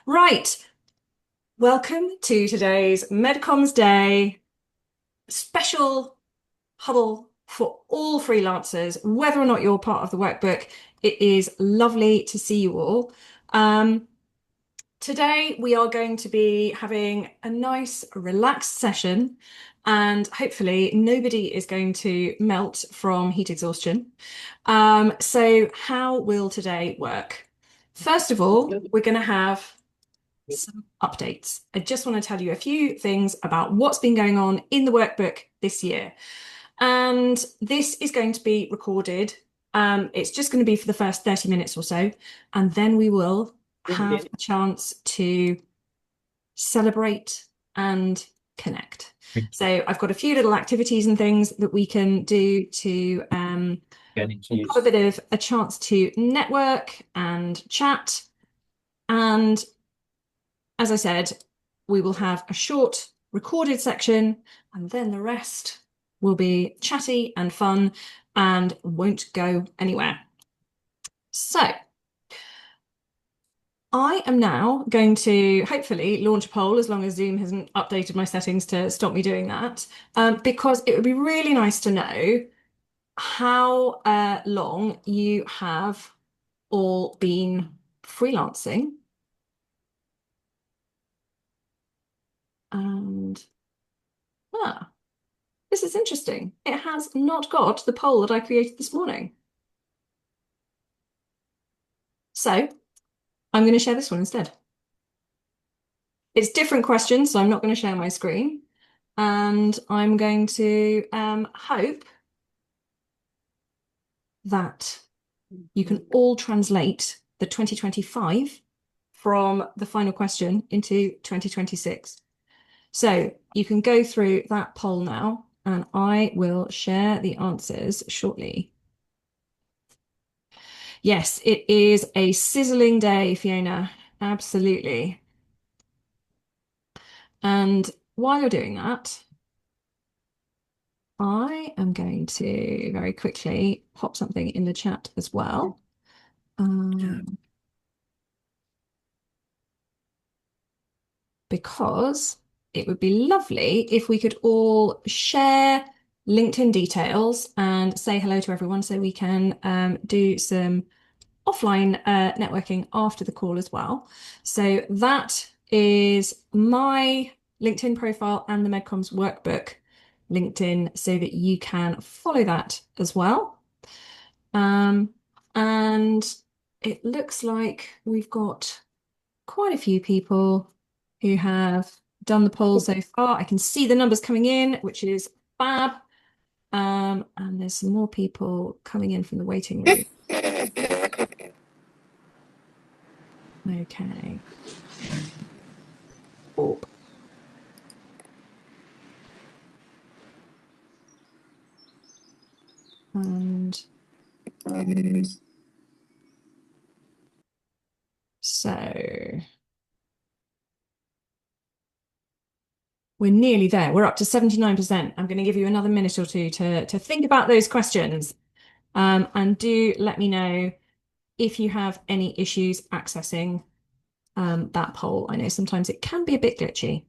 Right, welcome to today's MedComms Day special huddle for all freelancers, whether or not you're part of the workbook. It is lovely to see you all. Um, Today we are going to be having a nice, relaxed session, and hopefully nobody is going to melt from heat exhaustion. So how will today work? First of all, we're going to have some updates. I just want to tell you a few things about what's been going on in the workbook this year. And this is going to be recorded. It's just going to be for the first 30 minutes or so, and then we will have a chance to celebrate and connect. So I've got a few little activities and things that we can do to have a bit of a chance to network and chat. And as I said, we will have a short recorded section, and then the rest will be chatty and fun and won't go anywhere. So I am now going to hopefully launch a poll, as long as Zoom hasn't updated my settings to stop me doing that, because it would be really nice to know how long you have all been freelancing. And this is interesting. It has not got the poll that I created this morning. So I'm going to share this one instead. It's different questions, so I'm not going to share my screen. And I'm going to hope that you can all translate the 2025 from the final question into 2026. So you can go through that poll now, and I will share the answers shortly. Yes, it is a sizzling day, Fiona. Absolutely. And while you're doing that, I am going to very quickly pop something in the chat as well. Because it would be lovely if we could all share LinkedIn details and say hello to everyone, so we can do some offline networking after the call as well. So that is my LinkedIn profile and the MedComms Workbook LinkedIn, so that you can follow that as well. And it looks like we've got quite a few people who have done the poll so far. I can see the numbers coming in, which is fab. And there's some more people coming in from the waiting room. Okay. Oh. And so we're nearly there. We're up to 79%. I'm going to give you another minute or two to think about those questions. And do let me know if you have any issues accessing that poll. I know sometimes it can be a bit glitchy.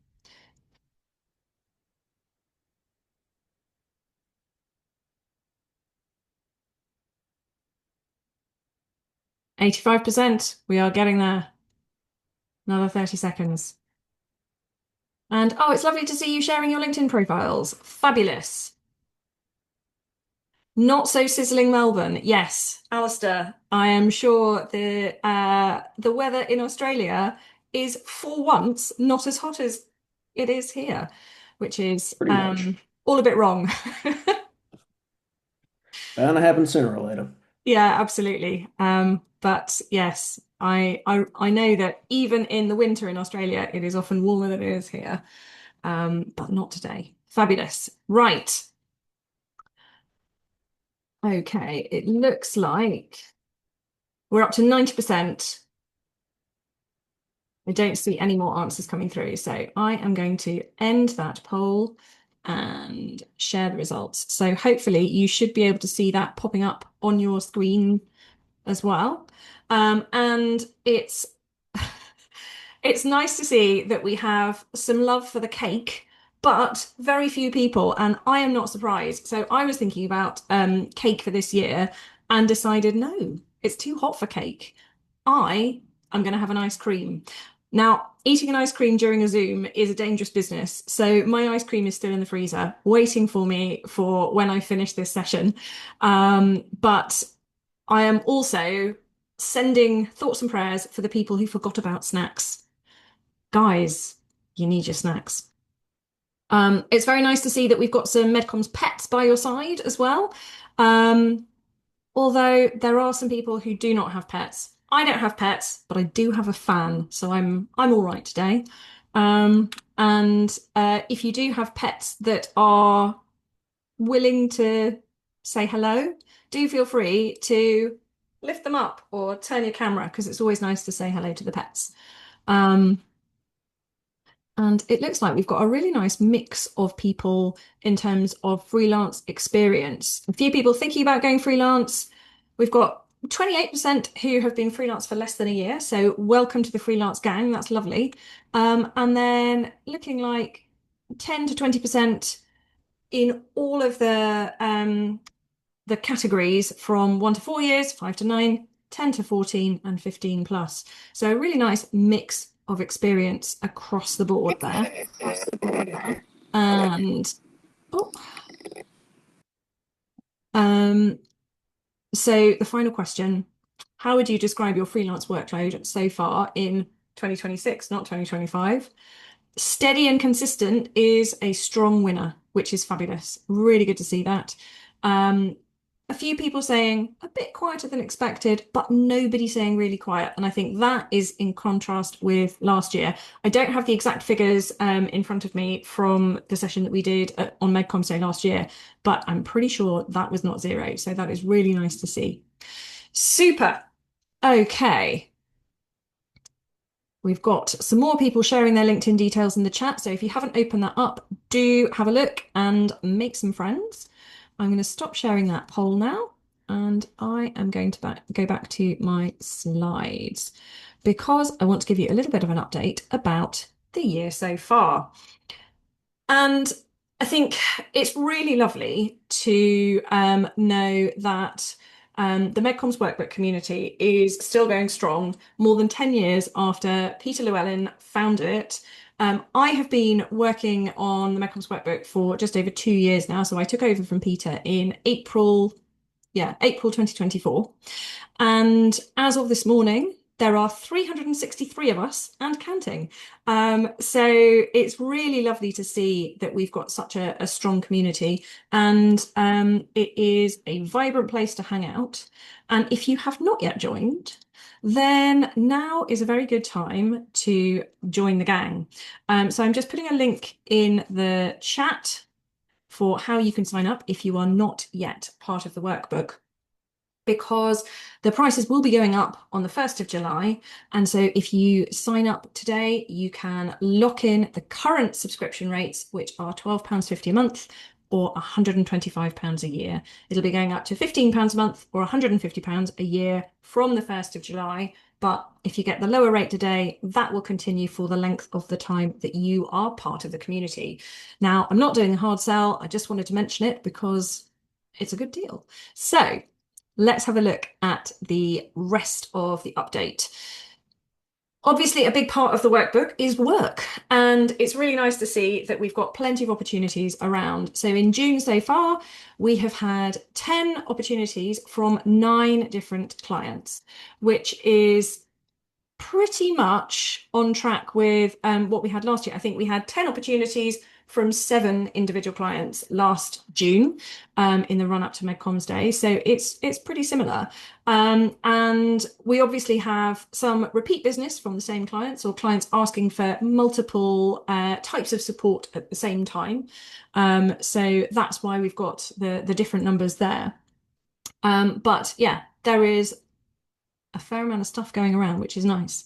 85%. We are getting there. Another 30 seconds. And oh, it's lovely to see you sharing your LinkedIn profiles. Fabulous. Not so sizzling Melbourne. Yes, Alistair, I am sure the weather in Australia is for once not as hot as it is here, which is all a bit wrong. Bound to happen sooner or later. Yeah, absolutely. But yes, I know that even in the winter in Australia, it is often warmer than it is here. But not today. Fabulous. Right. Okay, it looks like we're up to 90%. I don't see any more answers coming through, so I am going to end that poll and share the results. So hopefully you should be able to see that popping up on your screen as well. And it's it's nice to see that we have some love for the cake, but very few people, and I am not surprised. So I was thinking about cake for this year and decided no, it's too hot for cake. I am going to have an ice cream. Now, eating an ice cream during a Zoom is a dangerous business. So my ice cream is still in the freezer, waiting for me for when I finish this session. But I am also sending thoughts and prayers for the people who forgot about snacks. Guys, you need your snacks. It's very nice to see that we've got some MedComms pets by your side as well. Um, Although there are some people who do not have pets. I don't have pets, but I do have a fan, so I'm all right today. And if you do have pets that are willing to say hello, do feel free to lift them up or turn your camera because it's always nice to say hello to the pets. Um, and it looks like we've got a really nice mix of people in terms of freelance experience. A few people thinking about going freelance. We've got 28% who have been freelance for less than a year. So welcome to the freelance gang. That's lovely. And then looking like 10 to 20% in all of the categories from 1 to 4 years, 5 to 9, 10 to 14, and 15 plus. So a really nice mix of experience across the board there. And oh, um, so the final question, how would you describe your freelance workload so far in 2026, not 2025? Steady and consistent is a strong winner, which is fabulous. Really good to see that. Um, a few people saying a bit quieter than expected, but nobody saying really quiet. And I think that is in contrast with last year. I don't have the exact figures in front of me from the session that we did on MedComms Day last year, but I'm pretty sure that was not zero. So that is really nice to see. Super. Okay. We've got some more people sharing their LinkedIn details in the chat. So if you haven't opened that up, do have a look and make some friends. I'm going to stop sharing that poll now. And I am going to go back to my slides because I want to give you a little bit of an update about the year so far. And I think it's really lovely to know that the MedComms Workbook community is still going strong more than 10 years after Peter Llewellyn founded it. I have been working on the MedComms Workbook for just over 2 years now. So I took over from Peter in April 2024. And as of this morning, there are 363 of us and counting. So it's really lovely to see that we've got such a strong community, and it is a vibrant place to hang out. And if you have not yet joined, then now is a very good time to join the gang. So I'm just putting a link in the chat for how you can sign up if you are not yet part of the workbook, because the prices will be going up on the 1st of July. And so if you sign up today, you can lock in the current subscription rates, which are £12.50 a month or £125 a year. It'll be going up to £15 a month or £150 a year from the 1st of July. But if you get the lower rate today, that will continue for the length of the time that you are part of the community. Now, I'm not doing a hard sell. I just wanted to mention it because it's a good deal. So let's have a look at the rest of the update. Obviously, a big part of the workbook is work, and it's really nice to see that we've got plenty of opportunities around. So in June so far, we have had 10 opportunities from 9 different clients, which is pretty much on track with what we had last year. I think we had 10 opportunities from 7 individual clients last June in the run up to MedComms Day. So it's pretty similar. And we obviously have some repeat business from the same clients or clients asking for multiple types of support at the same time. So that's why we've got the different numbers there. But yeah, there is a fair amount of stuff going around, which is nice.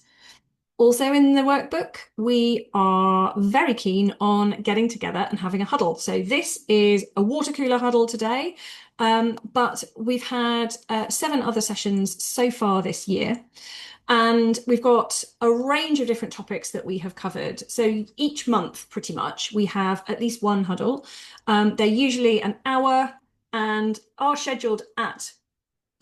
Also in the workbook, we are very keen on getting together and having a huddle. So this is a water cooler huddle today, but we've had 7 other sessions so far this year. And we've got a range of different topics that we have covered. So each month, pretty much, we have at least one huddle. They're usually an hour and are scheduled at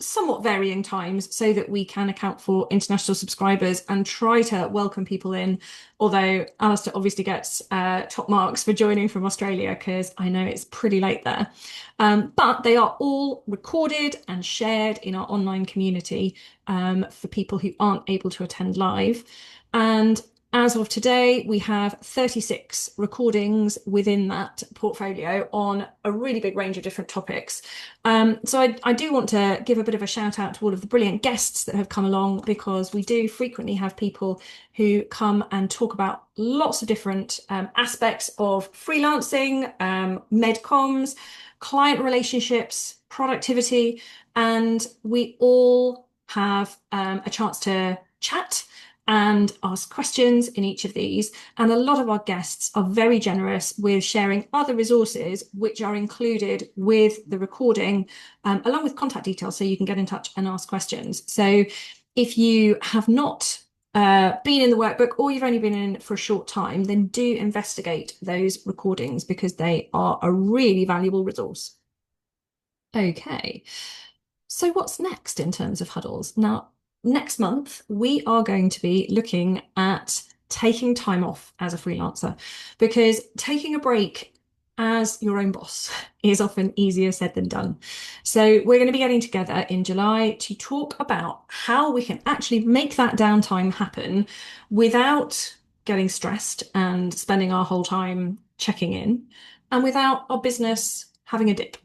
somewhat varying times so that we can account for international subscribers and try to welcome people in. Although Alistair obviously gets top marks for joining from Australia because I know it's pretty late there. But they are all recorded and shared in our online community for people who aren't able to attend live. And as of today, we have 36 recordings within that portfolio on a really big range of different topics. So I do want to give a bit of a shout out to all of the brilliant guests that have come along because we do frequently have people who come and talk about lots of different aspects of freelancing, medcoms, client relationships, productivity, and we all have a chance to chat and ask questions in each of these. And a lot of our guests are very generous with sharing other resources, which are included with the recording, along with contact details, so you can get in touch and ask questions. So if you have not been in the workbook or you've only been in for a short time, then do investigate those recordings because they are a really valuable resource. Okay. So what's next in terms of huddles? Now, next month, we are going to be looking at taking time off as a freelancer because taking a break as your own boss is often easier said than done. So we're going to be getting together in July to talk about how we can actually make that downtime happen without getting stressed and spending our whole time checking in and without our business having a dip.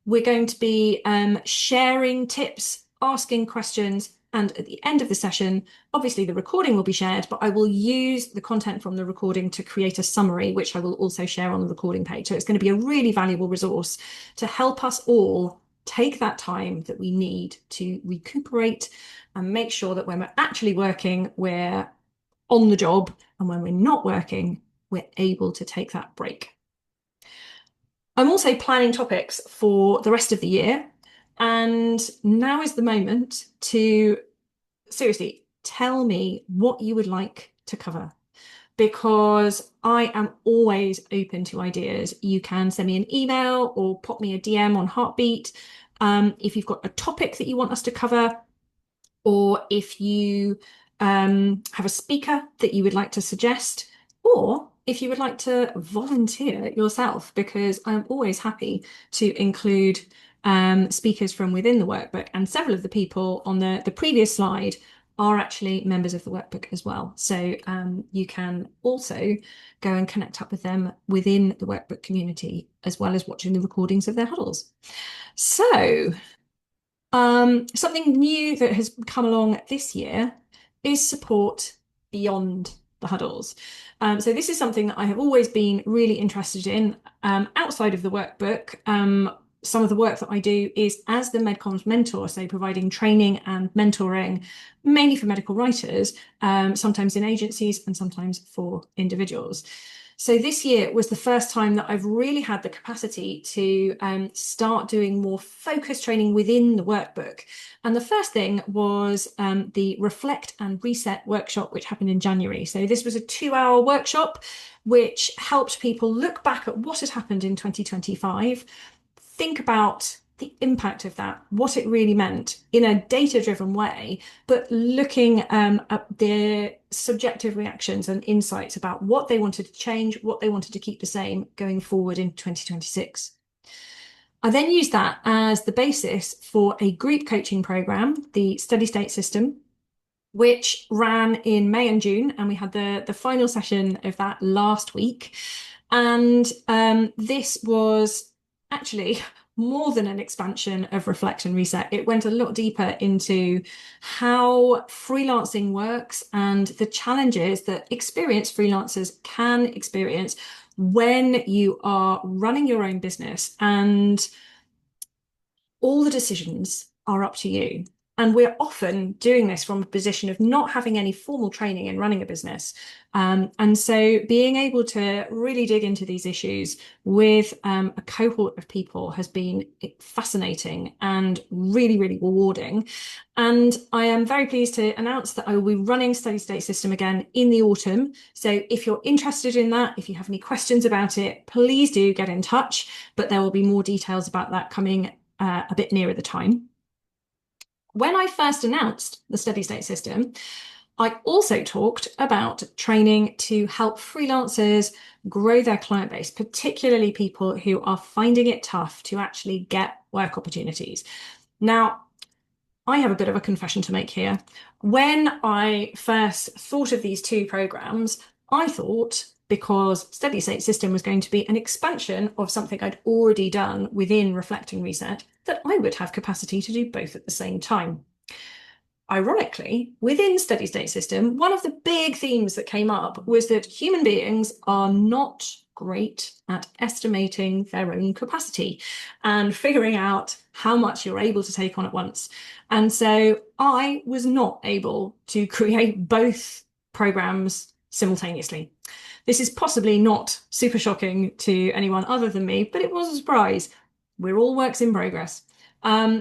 We're going to be sharing tips, asking questions, and at the end of the session, obviously the recording will be shared, but I will use the content from the recording to create a summary, which I will also share on the recording page. So it's going to be a really valuable resource to help us all take that time that we need to recuperate and make sure that when we're actually working, we're on the job, and when we're not working, we're able to take that break. I'm also planning topics for the rest of the year, and now is the moment to seriously tell me what you would like to cover because I am always open to ideas. You can send me an email or pop me a DM on Heartbeat if you've got a topic that you want us to cover, or if you have a speaker that you would like to suggest, or if you would like to volunteer yourself, because I'm always happy to include speakers from within the workbook. And several of the people on the previous slide are actually members of the workbook as well. So you can also go and connect up with them within the workbook community, as well as watching the recordings of their huddles. So something new that has come along this year is support beyond the huddles. So this is something that I have always been really interested in outside of the workbook. Some of the work that I do is as the MedComms mentor, so providing training and mentoring, mainly for medical writers, sometimes in agencies and sometimes for individuals. So this year was the first time that I've really had the capacity to start doing more focused training within the workbook. And the first thing was the Reflect and Reset workshop, which happened in January. So this was a 2-hour workshop, which helped people look back at what had happened in 2025, think about the impact of that, what it really meant in a data-driven way, but looking at their subjective reactions and insights about what they wanted to change, what they wanted to keep the same going forward in 2026. I then used that as the basis for a group coaching program, the Steady State System, which ran in May and June, and we had the final session of that last week. And this was actually more than an expansion of Reflect and Reset. It went a lot deeper into how freelancing works and the challenges that experienced freelancers can experience when you are running your own business and all the decisions are up to you. And we're often doing this from a position of not having any formal training in running a business. And so being able to really dig into these issues with a cohort of people has been fascinating and really, really rewarding. And I am very pleased to announce that I will be running Steady State System again in the autumn. So if you're interested in that, if you have any questions about it, please do get in touch. But there will be more details about that coming a bit nearer the time. When I first announced the Steady State System, I also talked about training to help freelancers grow their client base, particularly people who are finding it tough to actually get work opportunities. Now, I have a bit of a confession to make here. When I first thought of these two programs, I thought because Steady State System was going to be an expansion of something I'd already done within Reflect and Reset, that I would have capacity to do both at the same time. Ironically, within Steady State System, one of the big themes that came up was that human beings are not great at estimating their own capacity and figuring out how much you're able to take on at once. And so I was not able to create both programs simultaneously. This is possibly not super shocking to anyone other than me, but it was a surprise. We're all works in progress.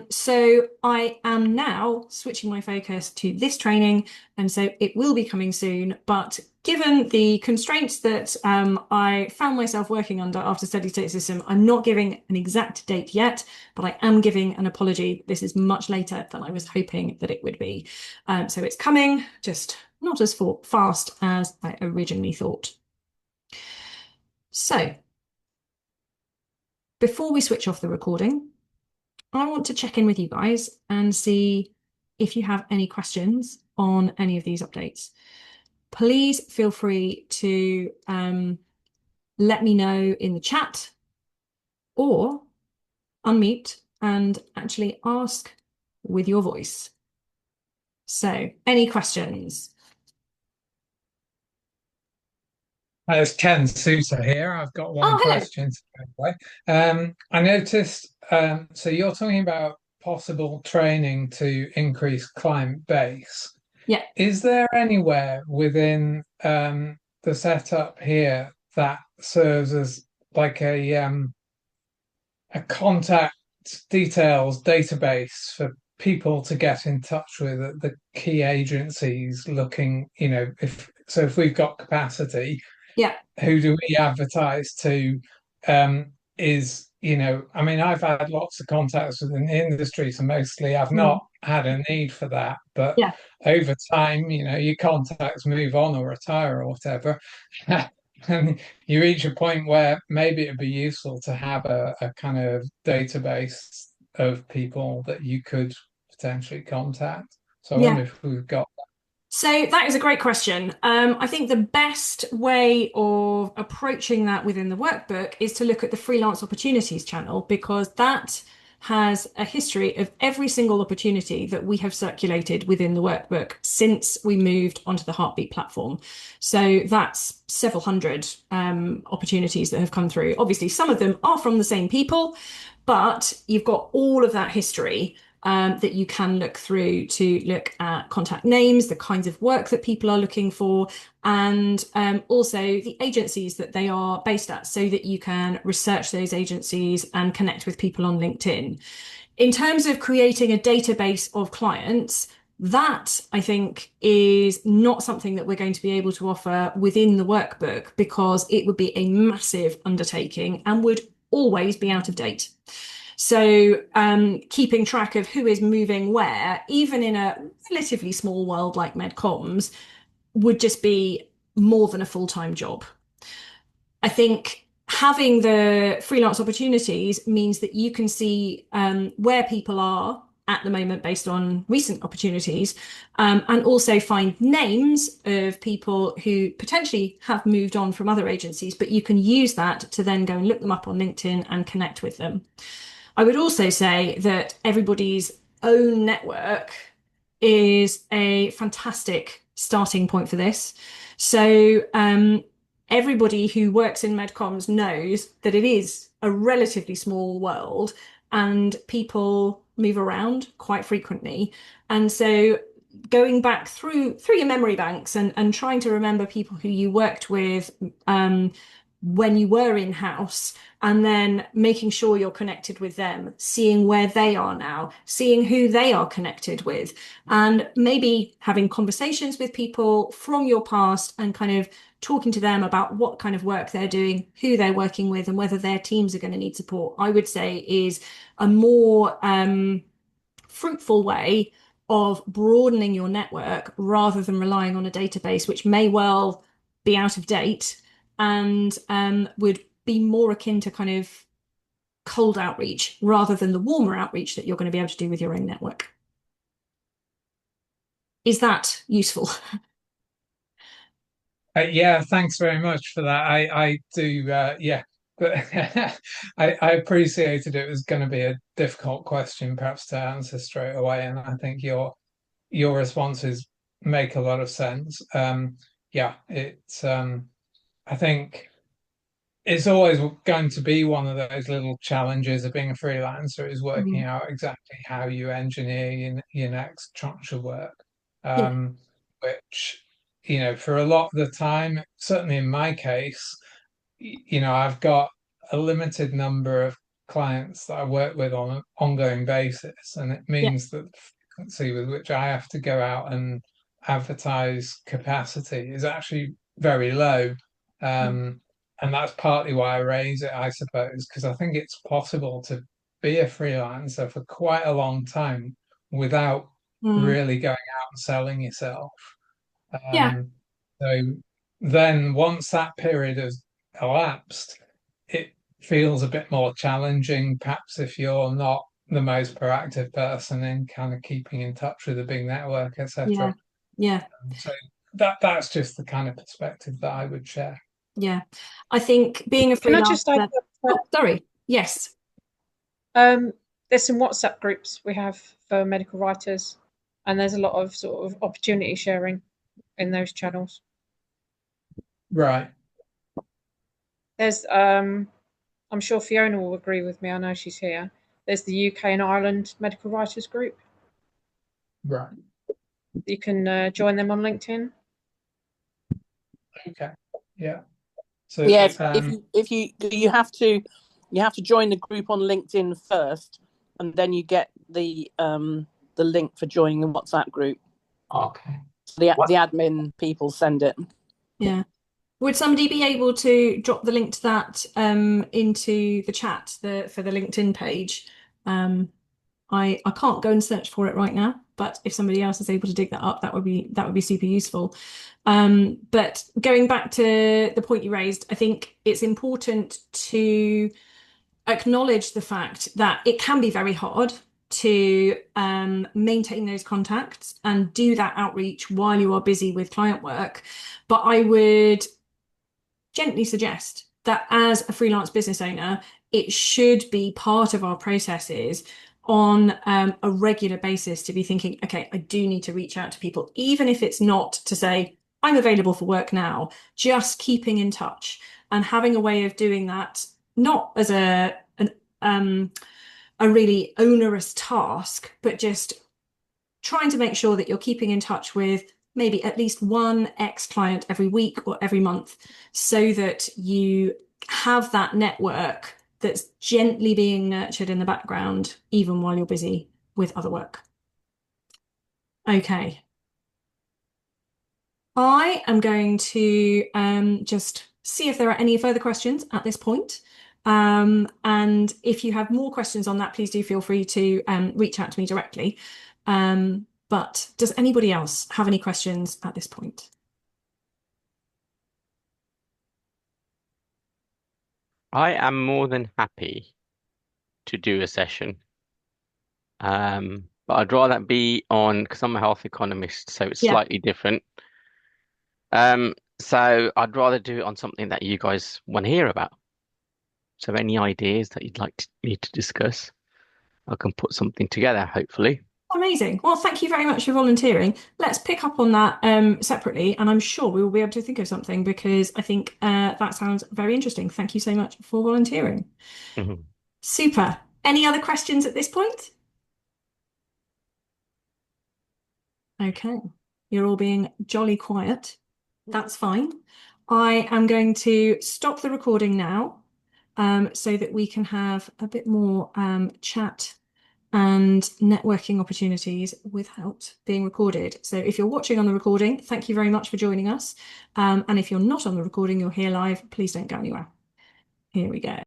So I am now switching my focus to this training, and so it will be coming soon. But given the constraints that I found myself working under after Steady State System, I'm not giving an exact date yet, but I am giving an apology. This is much later than I was hoping that it would be. So it's coming, just not as fast as I originally thought. So before we switch off the recording, I want to check in with you guys and see if you have any questions on any of these updates. Please feel free to let me know in the chat or unmute and actually ask with your voice. So, any questions? It's Ken Souter here. I've got one Oh, hello. question. I noticed, so you're talking about possible training to increase client base. Yeah. Is there anywhere within the setup here that serves as like a contact details database for people to get in touch with the key agencies looking, if we've got capacity, Yeah. who do we advertise to? I mean, I've had lots of contacts within the industry, so mostly I've Mm. not had a need for that. But Yeah. over time, your contacts move on or retire or whatever. And you reach a point where maybe it'd be useful to have a kind of database of people that you could potentially contact. So I wonder Yeah. if we've got. So that is a great question. I think the best way of approaching that within the workbook is to look at the freelance opportunities channel, because that has a history of every single opportunity that we have circulated within the workbook since we moved onto the Heartbeat platform. So that's several hundred opportunities that have come through. Obviously, some of them are from the same people, but you've got all of that history that you can look through to look at contact names, the kinds of work that people are looking for, and also the agencies that they are based at, so that you can research those agencies and connect with people on LinkedIn. In terms of creating a database of clients, that I think is not something that we're going to be able to offer within the workbook, because it would be a massive undertaking and would always be out of date. So keeping track of who is moving where, even in a relatively small world like MedComms, would just be more than a full-time job. I think having the freelance opportunities means that you can see where people are at the moment based on recent opportunities, and also find names of people who potentially have moved on from other agencies, but you can use that to then go and look them up on LinkedIn and connect with them. I would also say that everybody's own network is a fantastic starting point for this. So everybody who works in MedComms knows that it is a relatively small world, and people move around quite frequently. And so going back through your memory banks and trying to remember people who you worked with when you were in-house, and then making sure you're connected with them, seeing where they are now, seeing who they are connected with, and maybe having conversations with people from your past and kind of talking to them about what kind of work they're doing, who they're working with, and whether their teams are going to need support, I would say is a more fruitful way of broadening your network rather than relying on a database which may well be out of date and would be more akin to kind of cold outreach rather than the warmer outreach that you're going to be able to do with your own network. Is that useful? Yeah, thanks very much for that. I do, yeah, but I appreciated it was going to be a difficult question, perhaps to answer straight away, and I think your responses make a lot of sense. Yeah, it's I think it's always going to be one of those little challenges of being a freelancer is working Mm. out exactly how you engineer your next tranche of work. Yeah, Um, which, for a lot of the time, certainly in my case, I've got a limited number of clients that I work with on an ongoing basis, and it yeah, means that the frequency with which I have to go out and advertise capacity is actually very low. mm, Um, and that's partly why I raise it, I suppose, because I think it's possible to be a freelancer for quite a long time without mm, really going out and selling yourself. yeah, Um, so then once that period has elapsed, it feels a bit more challenging, perhaps if you're not the most proactive person in kind of keeping in touch with a big network, yeah, etc. yeah, So that's just the kind of perspective that I would share. yeah. I think being a Can I just add freelancer. that Oh, sorry. Yes. there's some WhatsApp groups we have for medical writers, and there's a lot of sort of opportunity sharing in those channels. Right, There's I'm sure Fiona will agree with me. I know she's here. There's the UK and Ireland medical writers group. right. You can join them on LinkedIn. Okay. Yeah. So Yeah, if you join the group on LinkedIn first, and then you get the link for joining the WhatsApp group. okay. The admin people send it. Yeah. Would somebody be able to drop the link to that into the chat for the LinkedIn page? I can't go and search for it right now, but if somebody else is able to dig that up, that would be super useful. But going back to the point you raised, I think it's important to acknowledge the fact that it can be very hard to maintain those contacts and do that outreach while you are busy with client work. But I would gently suggest that as a freelance business owner, it should be part of our processes on a regular basis to be thinking, okay, I do need to reach out to people, even if it's not to say, I'm available for work now, just keeping in touch and having a way of doing that, not as a really onerous task, but just trying to make sure that you're keeping in touch with maybe at least one ex-client every week or every month so that you have that network that's gently being nurtured in the background, even while you're busy with other work. Okay. I am going to just see if there are any further questions at this point. And if you have more questions on that, please do feel free to reach out to me directly. But does anybody else have any questions at this point? I am more than happy to do a session. But I'd rather that be on, because I'm a health economist, so it's Yeah. slightly different. So I'd rather do it on something that you guys want to hear about. So any ideas that you'd like me to discuss, I can put something together, hopefully. Amazing. Well, thank you very much for volunteering. Let's pick up on that separately, and I'm sure we will be able to think of something because I think that sounds very interesting. Thank you so much for volunteering. Mhm. Super. Any other questions at this point? Okay, you're all being jolly quiet. That's fine. I am going to stop the recording now, so that we can have a bit more chat and networking opportunities without being recorded. So if you're watching on the recording, thank you very much for joining us. And if you're not on the recording, you're here live, please don't go anywhere. Here we go.